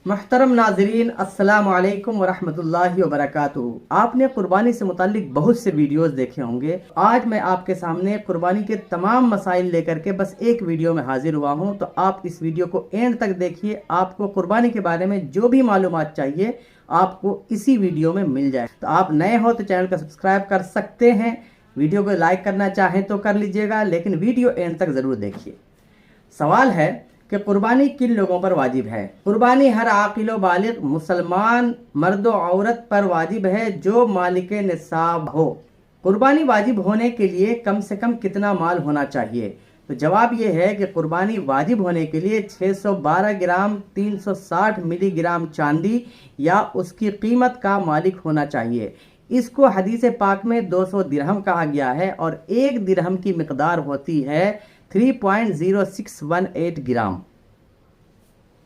محترم ناظرین، السلام علیکم ورحمۃ اللہ وبرکاتہ۔ آپ نے قربانی سے متعلق بہت سے ویڈیوز دیکھے ہوں گے۔ آج میں آپ کے سامنے قربانی کے تمام مسائل لے کر کے بس ایک ویڈیو میں حاضر ہوا ہوں، تو آپ اس ویڈیو کو اینڈ تک دیکھیے۔ آپ کو قربانی کے بارے میں جو بھی معلومات چاہیے آپ کو اسی ویڈیو میں مل جائے۔ تو آپ نئے ہو تو چینل کو سبسکرائب کر سکتے ہیں، ویڈیو کو لائک کرنا چاہیں تو کر لیجئے گا، لیکن ویڈیو اینڈ تک ضرور دیکھیے۔ سوال ہے کہ قربانی کن لوگوں پر واجب ہے؟ قربانی ہر عاقل و بالغ مسلمان مرد و عورت پر واجب ہے جو مالک نصاب ہو۔ قربانی واجب ہونے کے لیے کم سے کم کتنا مال ہونا چاہیے؟ تو جواب یہ ہے کہ قربانی واجب ہونے کے لیے 612 گرام 360 ملی گرام چاندی یا اس کی قیمت کا مالک ہونا چاہیے۔ اس کو حدیث پاک میں 200 درہم کہا گیا ہے، اور ایک درہم کی مقدار ہوتی ہے 3.0618 گرام۔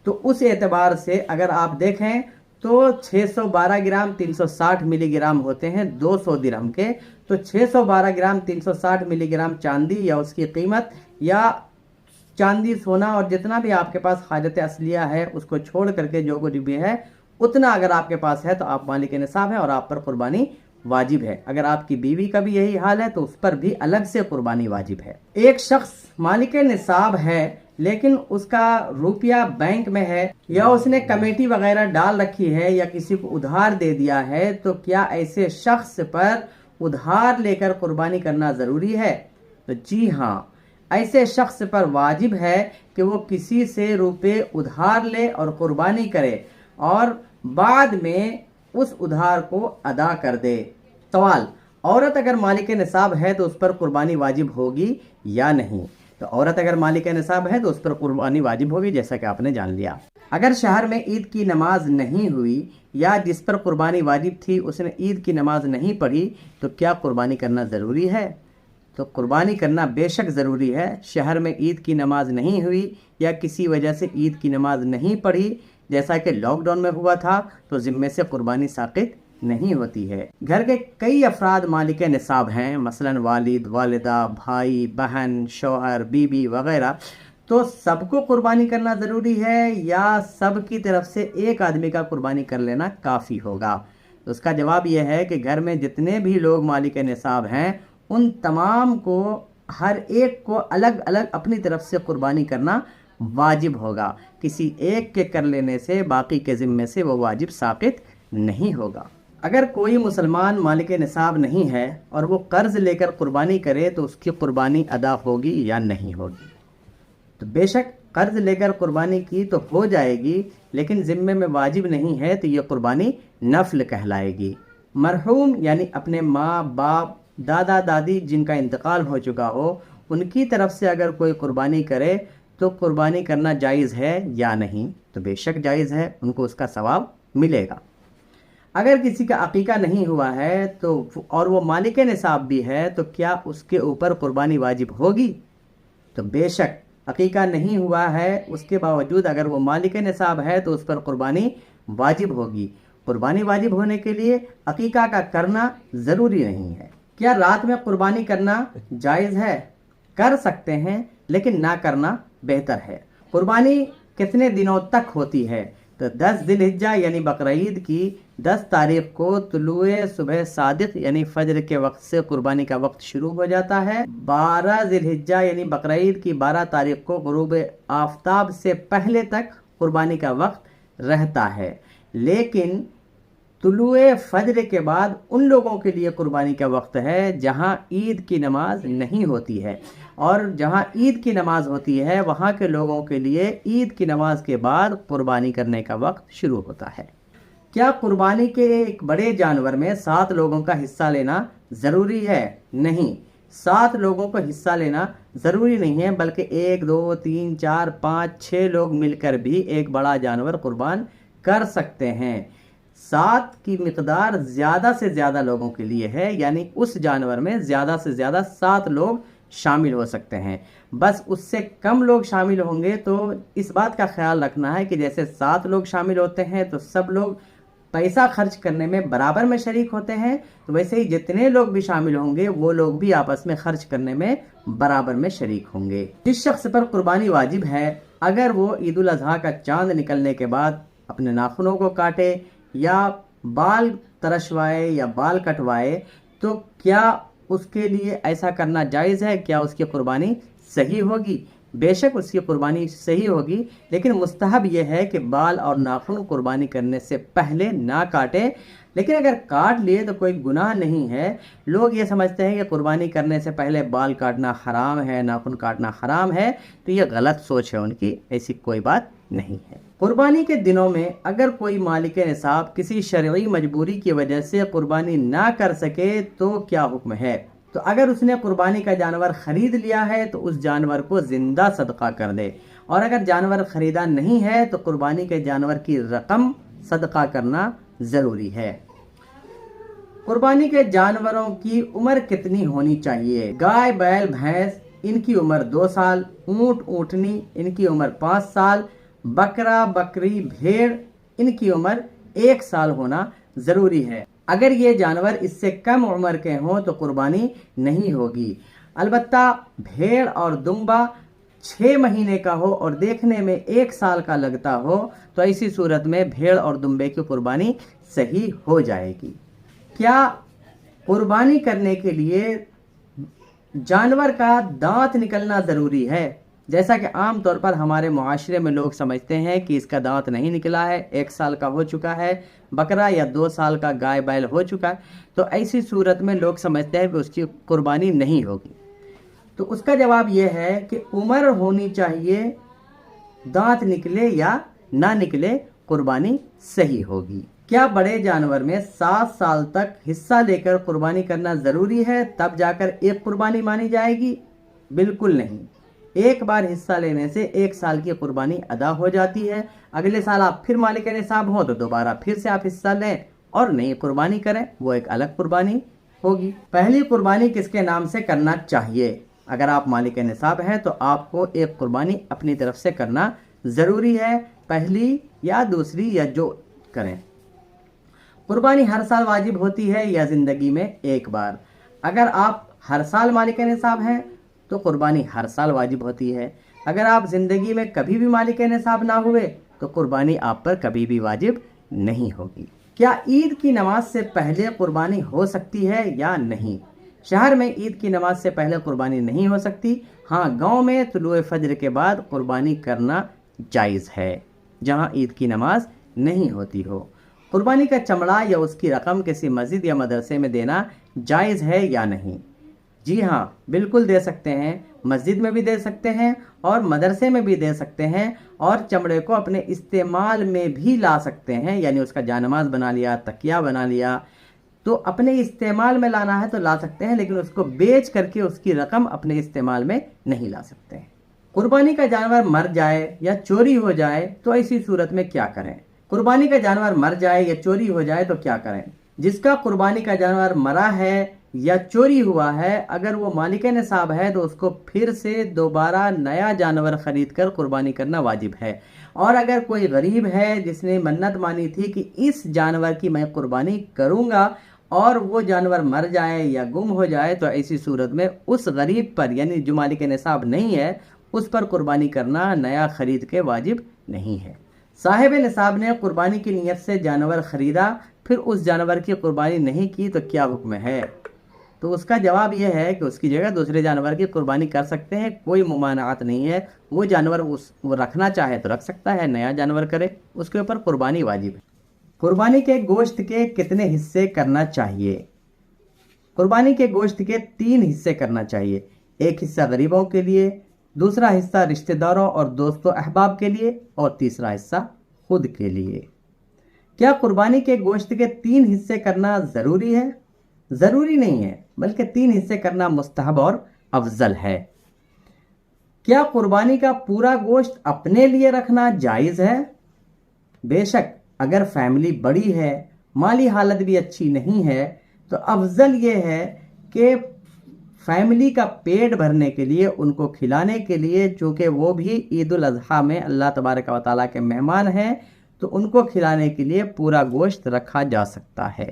تو اس اعتبار سے اگر آپ دیکھیں تو 612 گرام 360 ملی گرام ہوتے ہیں 200 درہم کے، تو 612 گرام 360 ملی گرام چاندی یا اس کی قیمت، یا چاندی سونا اور جتنا بھی آپ کے پاس حاجت اصلیہ ہے اس کو چھوڑ کر کے جو کچھ بھی ہے اتنا اگر آپ کے پاس ہے تو آپ مالک نصاب ہے اور آپ پر قربانی واجب ہے۔ اگر آپ کی بیوی کا بھی یہی حال ہے تو اس پر بھی الگ سے قربانی واجب ہے۔ ایک شخص مالک نصاب ہے لیکن اس کا روپیہ بینک میں ہے، یا اس نے کمیٹی وغیرہ ڈال رکھی ہے، یا کسی کو ادھار دے دیا ہے، تو کیا ایسے شخص پر ادھار لے کر قربانی کرنا ضروری ہے؟ تو جی ہاں، ایسے شخص پر واجب ہے کہ وہ کسی سے روپے ادھار لے اور قربانی کرے اور بعد میں اس ادھار کو ادا کر دے۔ سوال: عورت اگر مالک نصاب ہے تو اس پر قربانی واجب ہوگی یا نہیں؟ تو عورت اگر مالک نصاب ہے تو اس پر قربانی واجب ہوگی، جیسا کہ آپ نے جان لیا۔ اگر شہر میں عید کی نماز نہیں ہوئی یا جس پر قربانی واجب تھی اس نے عید کی نماز نہیں پڑھی تو کیا قربانی کرنا ضروری ہے؟ تو قربانی کرنا بے شک ضروری ہے۔ شہر میں عید کی نماز نہیں ہوئی یا کسی وجہ سے عید کی نماز نہیں پڑھی، جیسا کہ لاک ڈاؤن میں ہوا تھا، تو ذمے سے قربانی ساقط نہیں ہوتی ہے۔ گھر کے کئی افراد مالک نصاب ہیں، مثلا والد، والدہ، بھائی، بہن، شوہر، بیوی وغیرہ، تو سب کو قربانی کرنا ضروری ہے یا سب کی طرف سے ایک آدمی کا قربانی کر لینا کافی ہوگا؟ تو اس کا جواب یہ ہے کہ گھر میں جتنے بھی لوگ مالک نصاب ہیں ان تمام کو ہر ایک کو الگ الگ اپنی طرف سے قربانی کرنا واجب ہوگا۔ کسی ایک کے کر لینے سے باقی کے ذمے سے وہ واجب ساقط نہیں ہوگا۔ اگر کوئی مسلمان مالک نصاب نہیں ہے اور وہ قرض لے کر قربانی کرے تو اس کی قربانی ادا ہوگی یا نہیں ہوگی؟ تو بے شک قرض لے کر قربانی کی تو ہو جائے گی، لیکن ذمے میں واجب نہیں ہے تو یہ قربانی نفل کہلائے گی۔ مرحوم یعنی اپنے ماں باپ، دادا دادی جن کا انتقال ہو چکا ہو، ان کی طرف سے اگر کوئی قربانی کرے تو قربانی کرنا جائز ہے یا نہیں؟ تو بے شک جائز ہے، ان کو اس کا ثواب ملے گا۔ اگر کسی کا عقیقہ نہیں ہوا ہے تو اور وہ مالک نصاب بھی ہے تو کیا اس کے اوپر قربانی واجب ہوگی؟ تو بے شک عقیقہ نہیں ہوا ہے، اس کے باوجود اگر وہ مالک نصاب ہے تو اس پر قربانی واجب ہوگی۔ قربانی واجب ہونے کے لیے عقیقہ کا کرنا ضروری نہیں ہے۔ کیا رات میں قربانی کرنا جائز ہے؟ کر سکتے ہیں لیکن نہ کرنا بہتر ہے۔ قربانی کتنے دنوں تک ہوتی ہے؟ تو 10 ذی الحجہ یعنی بقرعید کی 10 تاریخ کو طلوع صبح صادق یعنی فجر کے وقت سے قربانی کا وقت شروع ہو جاتا ہے۔ 12 ذی الحجہ یعنی بقرعید کی 12 تاریخ کو غروب آفتاب سے پہلے تک قربانی کا وقت رہتا ہے، لیکن طلوع فجر کے بعد ان لوگوں کے لیے قربانی کا وقت ہے جہاں عید کی نماز نہیں ہوتی ہے، اور جہاں عید کی نماز ہوتی ہے وہاں کے لوگوں کے لیے عید کی نماز کے بعد قربانی کرنے کا وقت شروع ہوتا ہے۔ کیا قربانی کے ایک بڑے جانور میں 7 لوگوں کا حصہ لینا ضروری ہے؟ نہیں، 7 لوگوں کو حصہ لینا ضروری نہیں ہے، بلکہ 1 2 3 4 5 6 لوگ مل کر بھی ایک بڑا جانور قربان کر سکتے ہیں۔ 7 کی مقدار زیادہ سے زیادہ لوگوں کے لیے ہے، یعنی اس جانور میں زیادہ سے زیادہ 7 لوگ شامل ہو سکتے ہیں۔ بس اس سے کم لوگ شامل ہوں گے تو اس بات کا خیال رکھنا ہے کہ جیسے 7 لوگ شامل ہوتے ہیں تو سب لوگ پیسہ خرچ کرنے میں برابر میں شریک ہوتے ہیں، تو ویسے ہی جتنے لوگ بھی شامل ہوں گے وہ لوگ بھی آپس میں خرچ کرنے میں برابر میں شریک ہوں گے۔ جس شخص پر قربانی واجب ہے اگر وہ عید الاضحیٰ کا چاند نکلنے کے بعد اپنے ناخنوں کو کاٹے یا بال ترشوائے یا بال کٹوائے تو کیا اس کے لیے ایسا کرنا جائز ہے؟ کیا اس کی قربانی صحیح ہوگی؟ بے شک اس کی قربانی صحیح ہوگی، لیکن مستحب یہ ہے کہ بال اور ناخن قربانی کرنے سے پہلے نہ کاٹے۔ لیکن اگر کاٹ لیے تو کوئی گناہ نہیں ہے۔ لوگ یہ سمجھتے ہیں کہ قربانی کرنے سے پہلے بال کاٹنا حرام ہے، ناخن کاٹنا حرام ہے، تو یہ غلط سوچ ہے ان کی، ایسی کوئی بات نہیں ہے۔ قربانی کے دنوں میں اگر کوئی مالک نصاب کسی شرعی مجبوری کی وجہ سے قربانی نہ کر سکے تو کیا حکم ہے؟ تو اگر اس نے قربانی کا جانور خرید لیا ہے تو اس جانور کو زندہ صدقہ کر دے، اور اگر جانور خریدا نہیں ہے تو قربانی کے جانور کی رقم صدقہ کرنا ضروری ہے۔ قربانی کے جانوروں کی عمر کتنی ہونی چاہیے؟ گائے، بیل، بھینس ان کی عمر 2 سال، اونٹ، اونٹنی ان کی عمر 5 سال، بکرا، بکری، بھیڑ ان کی عمر 1 سال ہونا ضروری ہے۔ اگر یہ جانور اس سے کم عمر کے ہوں تو قربانی نہیں ہوگی۔ البتہ بھیڑ اور دمبا 6 مہینے کا ہو اور دیکھنے میں 1 سال کا لگتا ہو تو ایسی صورت میں بھیڑ اور دمبے کی قربانی صحیح ہو جائے گی۔ کیا قربانی کرنے کے لیے جانور کا دانت نکلنا ضروری ہے؟ جیسا کہ عام طور پر ہمارے معاشرے میں لوگ سمجھتے ہیں کہ اس کا دانت نہیں نکلا ہے، 1 سال کا ہو چکا ہے بکرا یا 2 سال کا گائے بیل ہو چکا ہے، تو ایسی صورت میں لوگ سمجھتے ہیں کہ اس کی قربانی نہیں ہوگی۔ تو اس کا جواب یہ ہے کہ عمر ہونی چاہیے، دانت نکلے یا نہ نکلے قربانی صحیح ہوگی۔ کیا بڑے جانور میں 7 سال تک حصہ لے کر قربانی کرنا ضروری ہے تب جا کر ایک قربانی مانی جائے گی؟ بالکل نہیں۔ ایک بار حصہ لینے سے 1 سال کی قربانی ادا ہو جاتی ہے۔ اگلے سال آپ پھر مالک نصاب ہو تو دوبارہ پھر سے آپ حصہ لیں اور نئی قربانی کریں، وہ ایک الگ قربانی ہوگی۔ پہلی قربانی کس کے نام سے کرنا چاہیے؟ اگر آپ مالک نصاب ہیں تو آپ کو ایک قربانی اپنی طرف سے کرنا ضروری ہے، پہلی یا دوسری یا جو کریں۔ قربانی ہر سال واجب ہوتی ہے یا زندگی میں ایک بار؟ اگر آپ ہر سال مالک نصاب ہیں تو قربانی ہر سال واجب ہوتی ہے۔ اگر آپ زندگی میں کبھی بھی مالک نصاب نہ ہوئے تو قربانی آپ پر کبھی بھی واجب نہیں ہوگی۔ کیا عید کی نماز سے پہلے قربانی ہو سکتی ہے یا نہیں؟ شہر میں عید کی نماز سے پہلے قربانی نہیں ہو سکتی، ہاں گاؤں میں طلوع فجر کے بعد قربانی کرنا جائز ہے جہاں عید کی نماز نہیں ہوتی ہو۔ قربانی کا چمڑا یا اس کی رقم کسی مسجد یا مدرسے میں دینا جائز ہے یا نہیں؟ جی ہاں، بالکل دے سکتے ہیں، مسجد میں بھی دے سکتے ہیں اور مدرسے میں بھی دے سکتے ہیں، اور چمڑے کو اپنے استعمال میں بھی لا سکتے ہیں، یعنی اس کا جانماز بنا لیا، تکیہ بنا لیا، تو اپنے استعمال میں لانا ہے تو لا سکتے ہیں، لیکن اس کو بیچ کر کے اس کی رقم اپنے استعمال میں نہیں لا سکتے ہیں۔ قربانی کا جانور مر جائے یا چوری ہو جائے تو ایسی صورت میں کیا کریں؟ قربانی کا جانور مر جائے یا چوری ہو جائے تو کیا کریں؟ جس کا قربانی کا جانور مرا ہے یا چوری ہوا ہے، اگر وہ مالک نصاب ہے تو اس کو پھر سے دوبارہ نیا جانور خرید کر قربانی کرنا واجب ہے۔ اور اگر کوئی غریب ہے جس نے منت مانی تھی کہ اس جانور کی میں قربانی کروں گا اور وہ جانور مر جائے یا گم ہو جائے تو ایسی صورت میں اس غریب پر، یعنی جو مالک نصاب نہیں ہے، اس پر قربانی کرنا نیا خرید کے واجب نہیں ہے۔ صاحب نصاب نے قربانی کی نیت سے جانور خریدا، پھر اس جانور کی قربانی نہیں کی تو کیا حکم ہے؟ تو اس کا جواب یہ ہے کہ اس کی جگہ دوسرے جانور کی قربانی کر سکتے ہیں، کوئی ممانعت نہیں ہے۔ وہ جانور وہ رکھنا چاہے تو رکھ سکتا ہے، نیا جانور کرے، اس کے اوپر قربانی واجب ہے۔ قربانی کے گوشت کے کتنے حصے کرنا چاہیے؟ قربانی کے گوشت کے 3 حصے کرنا چاہیے، ایک حصہ غریبوں کے لیے، دوسرا حصہ رشتہ داروں اور دوستوں احباب کے لیے، اور تیسرا حصہ خود کے لیے۔ کیا قربانی کے گوشت کے 3 حصے کرنا ضروری ہے؟ ضروری نہیں ہے، بلکہ 3 حصے کرنا مستحب اور افضل ہے۔ کیا قربانی کا پورا گوشت اپنے لیے رکھنا جائز ہے؟ بے شک، اگر فیملی بڑی ہے، مالی حالت بھی اچھی نہیں ہے، تو افضل یہ ہے کہ فیملی کا پیٹ بھرنے کے لیے، ان کو کھلانے کے لیے، چونکہ وہ بھی عید الاضحیٰ میں اللہ تبارک و تعالیٰ کے مہمان ہیں، تو ان کو کھلانے کے لیے پورا گوشت رکھا جا سکتا ہے۔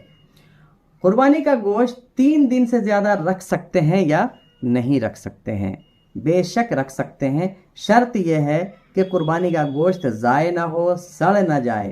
قربانی کا گوشت 3 دن سے زیادہ رکھ سکتے ہیں یا نہیں رکھ سکتے ہیں؟ بے شک رکھ سکتے ہیں، شرط یہ ہے کہ قربانی کا گوشت ضائع نہ ہو، سڑ نہ جائے،